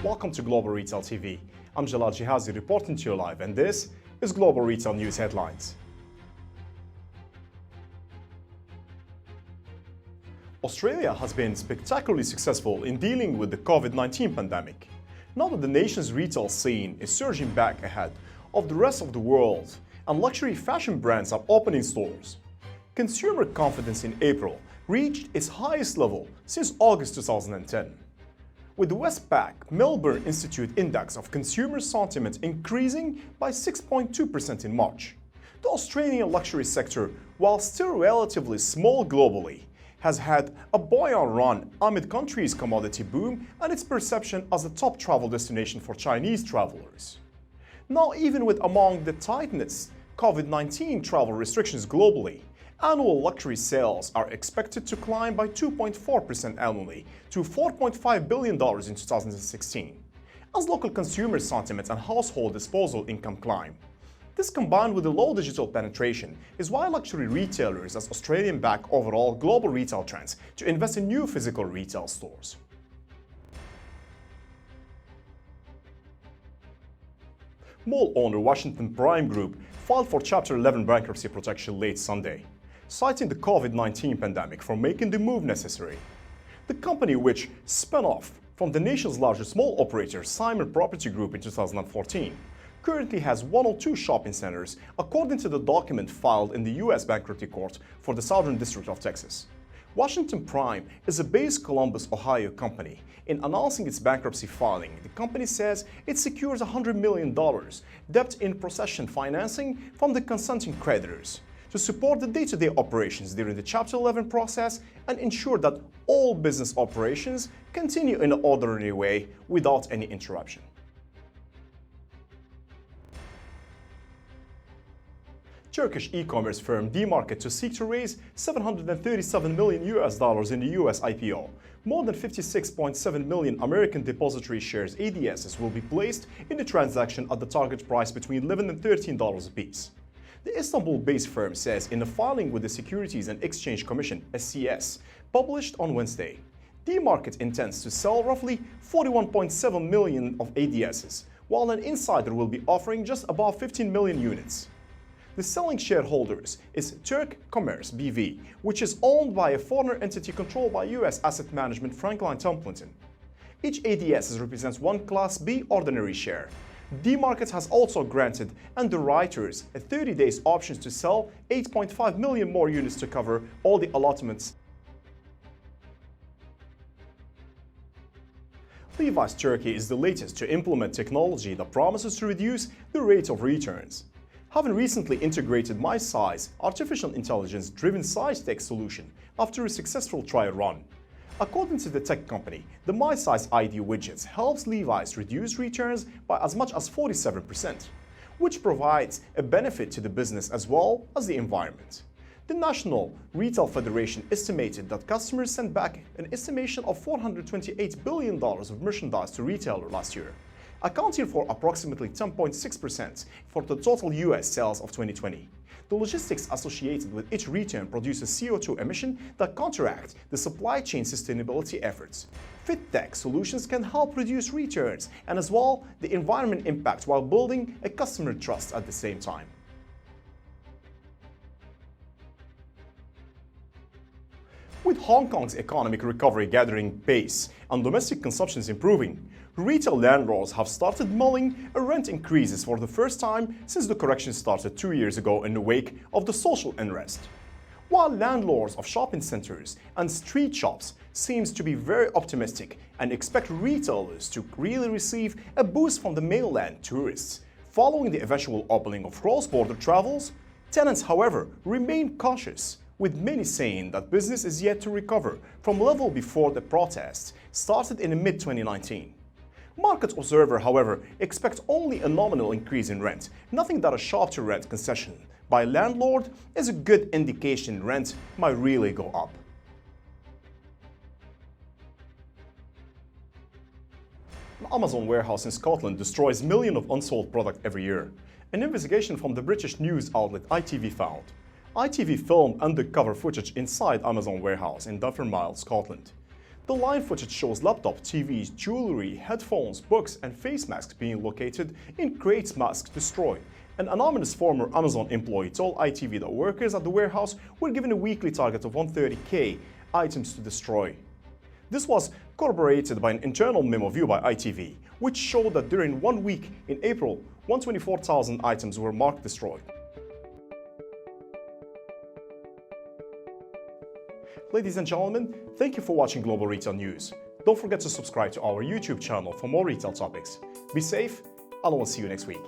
Welcome to Global Retail TV. I'm Jalal Jihazi reporting to you live, and this is Global Retail News Headlines. Australia has been spectacularly successful in dealing with the COVID-19 pandemic. Now that the nation's retail scene is surging back ahead of the rest of the world and luxury fashion brands are opening stores, consumer confidence in April reached its highest level since August 2010. With the Westpac-Melbourne Institute Index of Consumer Sentiment increasing by 6.2% in March. The Australian luxury sector, while still relatively small globally, has had a buoyant run amid country's commodity boom and its perception as a top travel destination for Chinese travelers. Now, even with among the tightest COVID-19 travel restrictions globally, annual luxury sales are expected to climb by 2.4% annually to $4.5 billion in 2016, as local consumer sentiment and household disposable income climb. This, combined with the low digital penetration, is why luxury retailers as Australian back overall global retail trends to invest in new physical retail stores. Mall owner Washington Prime Group filed for Chapter 11 bankruptcy protection late Sunday, citing the COVID-19 pandemic for making the move necessary. The company, which spun off from the nation's largest mall operator Simon Property Group in 2014, currently has 102 shopping centers, according to the document filed in the U.S. Bankruptcy Court for the Southern District of Texas. Washington Prime is a based Columbus, Ohio company. In announcing its bankruptcy filing, the company says it secures $100 million debtor-in-possession financing from the consenting creditors to support the day-to-day operations during the Chapter 11 process and ensure that all business operations continue in an orderly way without any interruption. Turkish e-commerce firm The to seek to raise $737 million in the US IPO. More than 56.7 million American depository shares ADSs will be placed in the transaction at the target price between $11 and $13 apiece. The Istanbul-based firm says in a filing with the Securities and Exchange Commission (SCS) published on Wednesday, The intends to sell roughly 41.7 million of ADSs, while an insider will be offering just above 15 million units. The selling shareholders is Türk Commerce BV, which is owned by a foreign entity controlled by U.S. asset management Franklin Templeton. Each ADS represents one Class B ordinary share. The has also granted underwriters a 30-day option to sell 8.5 million more units to cover all the allotments. Levi's Turkey is the latest to implement technology that promises to reduce the rate of returns. Having recently integrated MySize artificial intelligence-driven size tech solution after a successful trial run. According to the tech company, the MySize ID widgets helps Levi's reduce returns by as much as 47%, which provides a benefit to the business as well as the environment. The National Retail Federation estimated that customers sent back an estimation of $428 billion of merchandise to retailers last year, accounting for approximately 10.6% for the total U.S. sales of 2020. The logistics associated with each return produces CO2 emission that counteract the supply chain sustainability efforts. FitTech solutions can help reduce returns and as well the environment impact while building a customer trust at the same time. With Hong Kong's economic recovery gathering pace and domestic consumption improving, retail landlords have started mulling rent increases for the first time since the correction started 2 years ago in the wake of the social unrest. While landlords of shopping centers and street shops seems to be very optimistic and expect retailers to really receive a boost from the mainland tourists following the eventual opening of cross-border travels, tenants, however, remain cautious, with many saying that business is yet to recover from level before the protests started in mid-2019. Market observer, however, expects only a nominal increase in rent, nothing that a shop-to-rent concession by landlord is a good indication rent might really go up. An Amazon warehouse in Scotland destroys millions of unsold product every year. An investigation from the British news outlet ITV found. ITV filmed undercover footage inside Amazon warehouse in Dunfermline, Scotland. The line footage shows laptop, TVs, jewelry, headphones, books, and face masks being located in crates masks destroyed. An anonymous former Amazon employee told ITV that workers at the warehouse were given a weekly target of 130,000 items to destroy. This was corroborated by an internal memo viewed by ITV, which showed that during 1 week in April, 124,000 items were marked destroyed. Ladies and gentlemen, thank you for watching Global Retail News. Don't forget to subscribe to our YouTube channel for more retail topics. Be safe, and I will see you next week.